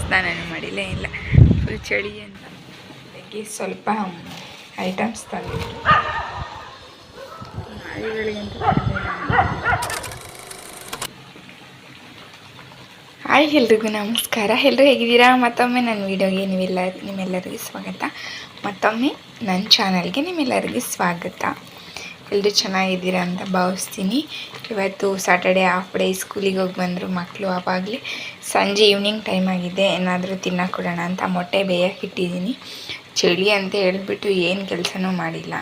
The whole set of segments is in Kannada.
ಸ್ನಾನನೂ ಮಾಡಿಲ್ಲ ಇಲ್ಲ, ಫುಲ್ ಚಳಿ ಅಂತ ಬೆಳಗ್ಗೆ ಸ್ವಲ್ಪ ಐಟಮ್ಸ್ ತಂದಿದ್ರು. ನಾಯಿಗಳಿಗಂತೂ ಹಾಯ್ ಎಲ್ರಿಗೂ ನಮಸ್ಕಾರ. ಎಲ್ಲರೂ ಹೇಗಿದ್ದೀರಾ? ಮತ್ತೊಮ್ಮೆ ನನ್ನ ವೀಡಿಯೋಗೆ ನಿಮ್ಮೆಲ್ಲರಿಗೂ ಸ್ವಾಗತ. ಮತ್ತೊಮ್ಮೆ ನನ್ನ ಚಾನಲ್ಗೆ ನಿಮ್ಮೆಲ್ಲರಿಗೂ ಸ್ವಾಗತ. ಎಲ್ಲರೂ ಚೆನ್ನಾಗಿದ್ದೀರಾ ಅಂತ ಭಾವಿಸ್ತೀನಿ. ಇವತ್ತು ಸಾಟರ್ಡೆ ಹಾಫ್ ಡೇ, ಸ್ಕೂಲಿಗೆ ಹೋಗಿ ಬಂದರು ಮಕ್ಕಳು. ಆವಾಗಲೇ ಸಂಜೆ ಈವ್ನಿಂಗ್ ಟೈಮ್ ಆಗಿದೆ. ಏನಾದರೂ ತಿನ್ನಕ್ಕೆ ಕೊಡೋಣ ಅಂತ ಮೊಟ್ಟೆ ಬೇಯಕ್ಕಿಟ್ಟಿದ್ದೀನಿ. ಚಳಿ ಅಂತ ಹೇಳಿಬಿಟ್ಟು ಏನು ಕೆಲಸನೂ ಮಾಡಿಲ್ಲ.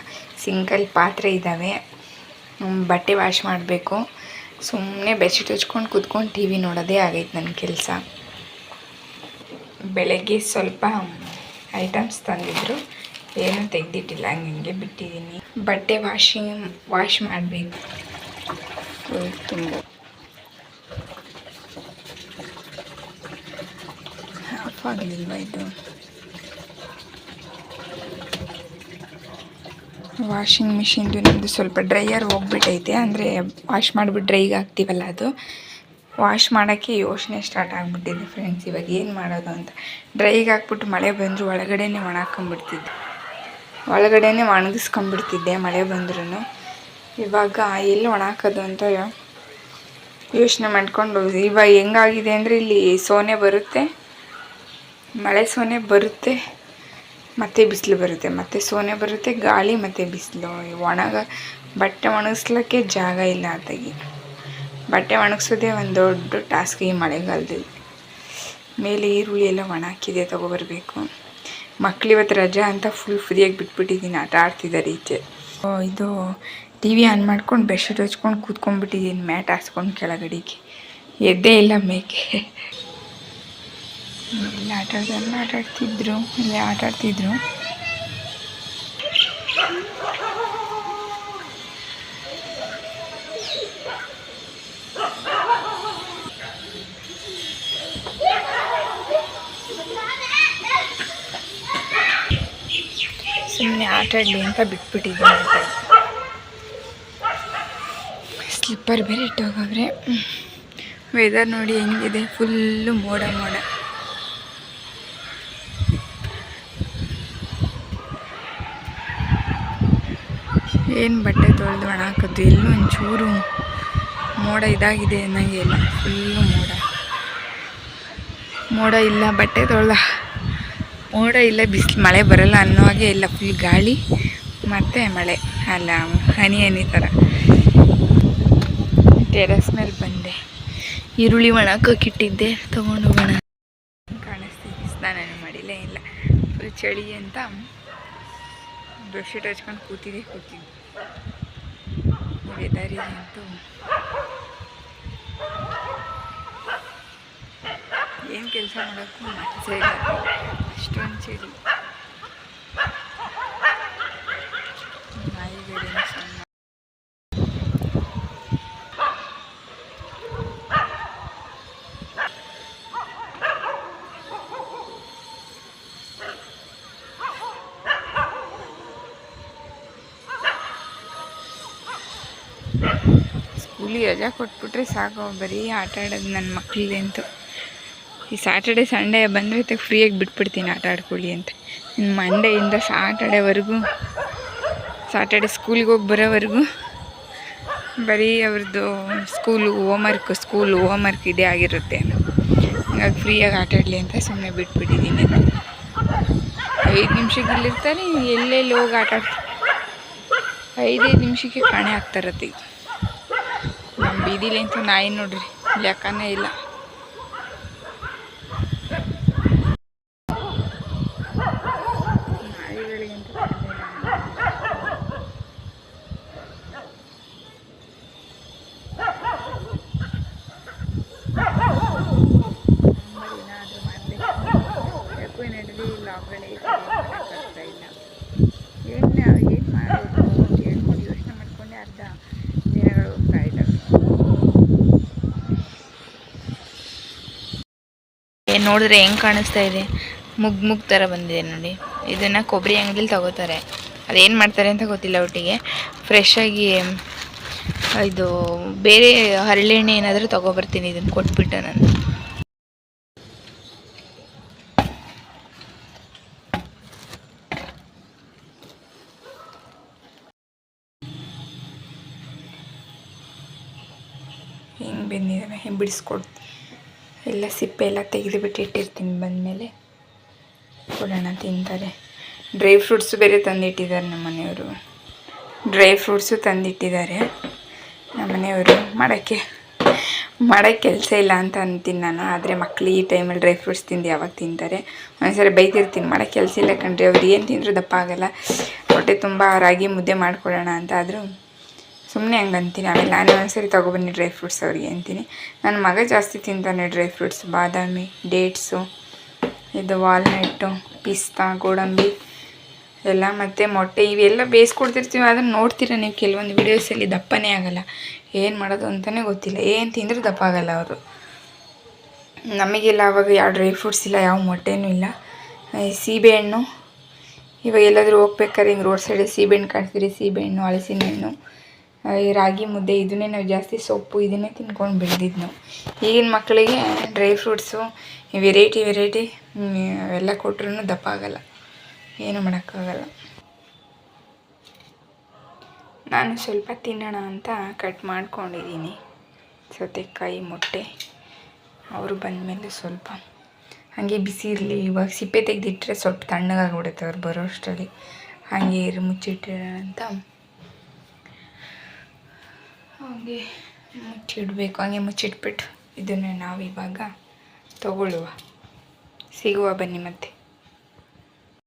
ಸಿಂಕಲ್ಲಿ ಪಾತ್ರೆ ಇದ್ದಾವೆ, ಬಟ್ಟೆ ವಾಶ್ ಮಾಡಬೇಕು. ಸುಮ್ಮನೆ ಬೆಡ್ಶೀಟ್ ಹಚ್ಕೊಂಡು ಕೂತ್ಕೊಂಡು ಟಿ ವಿ ನೋಡೋದೇ ಆಗೈತೆ ನನ್ನ ಕೆಲಸ. ಬೆಳಗ್ಗೆ ಸ್ವಲ್ಪ ಐಟಮ್ಸ್ ತಂದಿದ್ರು, ಏನೂ ತೆಗೆದಿಟ್ಟಿಲ್ಲ, ಹಂಗೆ ಬಿಟ್ಟಿದ್ದೀನಿ. ಬಟ್ಟೆ ವಾಶ್ ಮಾಡಬೇಕು. ತುಂಬ ಆಫ್ ಆಗಲಿಲ್ವ ಇದು? ವಾಷಿಂಗ್ ಮಿಷಿನ್ದು ನಮ್ಮದು ಸ್ವಲ್ಪ ಡ್ರೈಯರ್ ಹೋಗ್ಬಿಟ್ಟೈತೆ. ಅಂದರೆ ವಾಶ್ ಮಾಡಿಬಿಟ್ಟು ಡ್ರೈಗೆ ಹಾಕ್ತೀವಲ್ಲ, ಅದು ವಾಶ್ ಮಾಡೋಕ್ಕೆ ಯೋಚನೆ ಸ್ಟಾರ್ಟ್ ಆಗಿಬಿಟ್ಟಿದೆ ಫ್ರೆಂಡ್ಸ್. ಇವಾಗ ಏನು ಮಾಡೋದು ಅಂತ ಡ್ರೈಗೆ ಹಾಕ್ಬಿಟ್ಟು ಮಳೆ ಬಂದರೂ ಒಳಗಡೆನೇ ಒಣಗಿಸ್ಕೊಂಬಿಡ್ತಿದ್ದೆ ಮಳೆ ಬಂದ್ರೂ. ಇವಾಗ ಎಲ್ಲಿ ಒಣಾಕೋದು ಅಂತ ಯೋಚನೆ ಮಾಡ್ಕೊಂಡು, ಇವಾಗ ಹೆಂಗಾಗಿದೆ ಅಂದರೆ ಇಲ್ಲಿ ಸೋನೆ ಬರುತ್ತೆ, ಮಳೆ ಸೋನೆ ಬರುತ್ತೆ, ಮತ್ತು ಬಿಸಿಲು ಬರುತ್ತೆ, ಮತ್ತು ಸೋನೆ ಬರುತ್ತೆ, ಗಾಳಿ ಮತ್ತು ಬಿಸಿಲು. ಬಟ್ಟೆ ಒಣಗಿಸ್ಲಿಕ್ಕೆ ಜಾಗ ಇಲ್ಲ ಅದಾಗಿ. ಬಟ್ಟೆ ಒಣಗಿಸೋದೇ ಒಂದು ದೊಡ್ಡ ಟಾಸ್ಕ್ ಈ ಮಳೆಗಾಲದಲ್ಲಿ. ಮೇಲೆ ಈರುಳ್ಳಿ ಎಲ್ಲ ಒಣಾಕಿದೆ, ತೊಗೊಬರ್ಬೇಕು. ಮಕ್ಳು ಇವತ್ತು ರಜಾ ಅಂತ ಫುಲ್ ಫ್ರೀಯಾಗಿ ಬಿಟ್ಬಿಟ್ಟಿದ್ದೀನಿ, ಆಟ ಆಡ್ತಿದ್ದಾರೆ ಈಚೆ. ಇದು ಟಿ ವಿ ಆನ್ ಮಾಡ್ಕೊಂಡು ಬೆಡ್ಶೀಟ್ ಹಚ್ಕೊಂಡು ಕೂತ್ಕೊಂಡ್ಬಿಟ್ಟಿದ್ದೀನಿ, ಮ್ಯಾಟ್ ಹಾಕ್ಸ್ಕೊಂಡು ಕೆಳಗಡೆಗೆ. ಎದ್ದೇ ಇಲ್ಲ ಮೇಕೆ. ಇಲ್ಲ ಆಟಾಡ್ತಿದ್ರು. ಸುಮ್ಮನೆ ಆಟಾಡಲಿ ಅಂತ ಬಿಟ್ಬಿಟ್ಟಿದ್ದೀನಿ. ಸ್ಲಿಪ್ಪರ್ ಬೇರೆ ಇಟ್ಟೋಗವ್ರೆ. ವೆದರ್ ನೋಡಿ ಹೆಂಗಿದೆ, ಫುಲ್ಲು ಮೋಡ. ಏನು ಬಟ್ಟೆ ತೊಳೆದು ಒಣ ಹಾಕೋದು, ಎಲ್ಲೂ ಒಂಚೂರು ಮೋಡ ಇದಾಗಿದೆ ಅನ್ನಂಗೆ ಇಲ್ಲ. ಫುಲ್ಲು ಮೋಡ ಇಲ್ಲ, ಬಟ್ಟೆ ತೊಳೆದ ಮೋಡ ಇಲ್ಲ, ಬಿಸಿಲು ಮಳೆ ಬರಲ್ಲ ಅನ್ನೋ ಹಾಗೆ ಇಲ್ಲ. ಫುಲ್ ಗಾಳಿ ಮತ್ತು ಮಳೆ, ಅಲ್ಲ ಹನಿ ಥರ. ಟೆರೆಸ್ ಮೇಲೆ ಬಂದೆ, ಈರುಳ್ಳಿ ಒಣಹಾಕೋಕ್ಕಿಟ್ಟಿದ್ದೆ, ತೊಗೊಂಡು ಹೋಗೋಣ ಕಾಣಿಸ್ತಿದ್ದೆ. ಸ್ನಾನನೂ ಮಾಡಿಲ್ಲ ಇಲ್ಲ, ಫುಲ್ ಚಳಿ ಅಂತ ಬೆಡ್ಶೀಟ್ ಹಚ್ಕೊಂಡು ಕೂತಿದ್ದೆ. ವೆದರಿಗೆ ಅಂತೂ ಏನು ಕೆಲಸ ಮಾಡೋಕ್ಕೂ ಮನಸ್ಸೇ ಇಲ್ಲ, ಅಷ್ಟೊಂದು ಚಳಿ. ನಾಯಿಗಳೇನು ಸಣ್ಣ ಸ್ಕೂಲಿಗೆ ರಜಾ ಕೊಟ್ಬಿಟ್ರೆ ಸಾಕು, ಬರೀ ಆಟ ಆಡೋದು ನನ್ನ ಮಕ್ಕಳಿಗಂತೂ. ಈ ಸ್ಯಾಟರ್ಡೆ ಸಂಡೇ ಬಂದರೆ ಫ್ರೀಯಾಗಿ ಬಿಟ್ಬಿಡ್ತೀನಿ, ಆಟ ಆಡ್ಕೊಳ್ಳಿ ಅಂತ. ಇನ್ನು ಮಂಡೆಯಿಂದ ಸಾಟರ್ಡೆ ಸ್ಕೂಲಿಗೆ ಹೋಗಿ ಬರೋವರೆಗೂ ಬರೀ ಅವ್ರದ್ದು ಸ್ಕೂಲ್ ಹೋಮ್ವರ್ಕ್ ಇದೇ ಆಗಿರುತ್ತೆ. ಹಾಗಾಗಿ ಫ್ರೀಯಾಗಿ ಆಟ ಆಡಲಿ ಅಂತ ಸುಮ್ಮನೆ ಬಿಟ್ಬಿಟ್ಟಿದ್ದೀನಿ. 5 ನಿಮಿಷಕ್ಕೆ ಇಲ್ಲಿರ್ತಾರೆ, ಎಲ್ಲೆಲ್ಲಿ ಹೋಗಿ ಆಟ ಆಡ್ತಾರೆ. 5 ನಿಮಿಷಕ್ಕೆ ಕಾಣೆ ಆಗ್ತಾರತ್ತೆ. ನಮ್ಮ ಬೀದಿಲಿ ಅಂತೂ ನಾಯಿ ನೋಡ್ರಿ, ಲೆಕ್ಕನೇ ಇಲ್ಲ. ನಾಯಿಗಳಿಗಂತೂ ಏನಾದರೂ ಮಾಡಬೇಕು. ಯಾಕೋ ನಡುವೆ ಲಾಕ್ಗಳೇ ಆಗ್ತಾ ಇಲ್ಲ. ಏನು ಮಾಡೋದು ಅಂತ ಹೇಳ್ಕೊಂಡು ಯೋಚನೆ ಮಾಡಿಕೊಂಡೆ ಅರ್ಧ ದಿನಗಳು ಹೋಗ್ತಾ ಇದ್ದಾವೆ. ನೋಡಿದ್ರೆ ಹೆಂಗೆ ಕಾಣಿಸ್ತಾ ಇದೆ, ಮುಗ್ ಥರ ಬಂದಿದೆ ನೋಡಿ. ಇದನ್ನು ಕೊಬ್ಬರಿ ಅಂಗಡಿಲಿ ತಗೋತಾರೆ, ಅದೇನು ಮಾಡ್ತಾರೆ ಅಂತ ಗೊತ್ತಿಲ್ಲ. ಒಟ್ಟಿಗೆ ಫ್ರೆಶ್ಶಾಗಿ ಇದು ಬೇರೆ ಹರಳೆಣ್ಣೆ ಏನಾದರೂ ತೊಗೊಬರ್ತೀನಿ, ಇದನ್ನು ಕೊಟ್ಬಿಟ್ಟು ನಾನು. ಬೆಂದಿದ್ದಾವೆ ಬಿಡಿಸ್ಕೊಡ್ ಎಲ್ಲ ಸಿಪ್ಪೆ ಎಲ್ಲ ತೆಗೆದುಬಿಟ್ಟು ಇಟ್ಟಿರ್ತೀನಿ ಬಂದಮೇಲೆ ಕೊಡೋಣ ತಿಂತಾರೆ. ಡ್ರೈ ಫ್ರೂಟ್ಸು ಬೇರೆ ತಂದಿಟ್ಟಿದ್ದಾರೆ ನಮ್ಮ ಮನೆಯವರು. ಡ್ರೈ ಫ್ರೂಟ್ಸು ತಂದಿಟ್ಟಿದ್ದಾರೆ ನಮ್ಮ ಮನೆಯವರು. ಮಾಡೋಕ್ಕೆ ಕೆಲಸ ಇಲ್ಲ ಅಂತ ಅಂತೀನಿ ನಾನು. ಆದರೆ ಮಕ್ಕಳು ಈ ಟೈಮಲ್ಲಿ ಡ್ರೈ ಫ್ರೂಟ್ಸ್ ತಿಂದು ಯಾವಾಗ ತಿಂತಾರೆ? ಒಂದ್ಸರಿ ಬೈತಿರ್ತೀನಿ, ಮಾಡೋಕ್ಕೆ ಕೆಲಸ ಇಲ್ಲ ಕಣ್ರಿ, ಅವ್ರು ಏನು ತಿಂದರೂ ದಪ್ಪ ಆಗೋಲ್ಲ, ಹೊಟ್ಟೆ ತುಂಬ ರಾಗಿ ಮುದ್ದೆ ಮಾಡ್ಕೊಡೋಣ ಅಂತ. ಆದರೂ ಸುಮ್ಮನೆ ಹಂಗೆ ಅಂತೀನಿ. ಆಮೇಲೆ ನಾನು ಒಂದ್ಸರಿ ತೊಗೊಬನ್ನಿ ಡ್ರೈ ಫ್ರೂಟ್ಸ್ ಅವ್ರಿಗೆ ಅಂತೀನಿ. ನನ್ನ ಮಗ ಜಾಸ್ತಿ ತಿಂತಾನೆ ಡ್ರೈ ಫ್ರೂಟ್ಸ್, ಬಾದಾಮಿ, ಡೇಟ್ಸು, ಇದು ವಾಲ್ನಟ್ಟು, ಪಿಸ್ತಾ, ಗೋಡಂಬಿ ಎಲ್ಲ, ಮತ್ತು ಮೊಟ್ಟೆ ಇವೆಲ್ಲ ಬೇಯಿಸ್ಕೊಡ್ತಿರ್ತೀವಿ. ಅದನ್ನು ನೋಡ್ತೀರ ನೀವು ಕೆಲವೊಂದು ವೀಡಿಯೋಸಲ್ಲಿ, ದಪ್ಪನೇ ಆಗೋಲ್ಲ. ಏನು ಮಾಡೋದು ಅಂತಲೇ ಗೊತ್ತಿಲ್ಲ, ಏನು ತಿಂದರೂ ದಪ್ಪ ಆಗೋಲ್ಲ ಅವರು. ನಮಗೆಲ್ಲ ಆವಾಗ ಯಾವ ಡ್ರೈ ಫ್ರೂಟ್ಸ್ ಇಲ್ಲ, ಯಾವ ಮೊಟ್ಟೆನೂ ಇಲ್ಲ. ಸೀಬೆಹಣ್ಣು, ಇವಾಗ ಎಲ್ಲಾದರೂ ಹೋಗ್ಬೇಕಾದ್ರೆ ಹಿಂಗೆ ರೋಡ್ ಸೈಡಲ್ಲಿ ಸೀಬೆಹಣ್ಣು ಕಾಣಿಸ್ತೀರಿ, ಸೀಬೆಹಣ್ಣು, ಹಲಸಿನ ಹಣ್ಣು, ಈ ರಾಗಿ ಮುದ್ದೆ, ಇದನ್ನೇ ನಾವು ಜಾಸ್ತಿ ಸೊಪ್ಪು ಇದನ್ನೇ ತಿನ್ಕೊಂಡು ಬೆಳೆದಿದ್ದು ನಾವು. ಈಗಿನ ಮಕ್ಕಳಿಗೆ ಡ್ರೈ ಫ್ರೂಟ್ಸು ವೆರೈಟಿ ಅವೆಲ್ಲ ಕೊಟ್ರೂ ದಪ್ಪ ಆಗೋಲ್ಲ, ಏನು ಮಾಡೋಕ್ಕಾಗಲ್ಲ. ನಾನು ಸ್ವಲ್ಪ ತಿನ್ನೋಣ ಅಂತ ಕಟ್ ಮಾಡ್ಕೊಂಡಿದ್ದೀನಿ ಸೌತೆಕಾಯಿ, ಮೊಟ್ಟೆ. ಅವರು ಬಂದಮೇಲೆ ಸ್ವಲ್ಪ ಹಾಗೆ ಬಿಸಿ ಇರಲಿ, ಇವಾಗ ಸಿಪ್ಪೆ ತೆಗೆದಿಟ್ಟರೆ ಸ್ವಲ್ಪ ತಣ್ಣಗಾಗ್ಬಿಡುತ್ತೆ ಅವ್ರು ಬರೋ ಅಷ್ಟರಲ್ಲಿ. ಹಾಗೆ ಮುಚ್ಚಿಟ್ಟಿರೋಣ ಅಂತ ಹಾಗೆ ಮುಚ್ಚಿಡಬೇಕು. ಹಾಗೆ ಮುಚ್ಚಿಟ್ಬಿಟ್ಟು ಇದನ್ನು ನಾವು ಇವಾಗ ತಗೊಳ್ಳುವ, ಸಿಗುವ ಬನ್ನಿ ಮತ್ತೆ.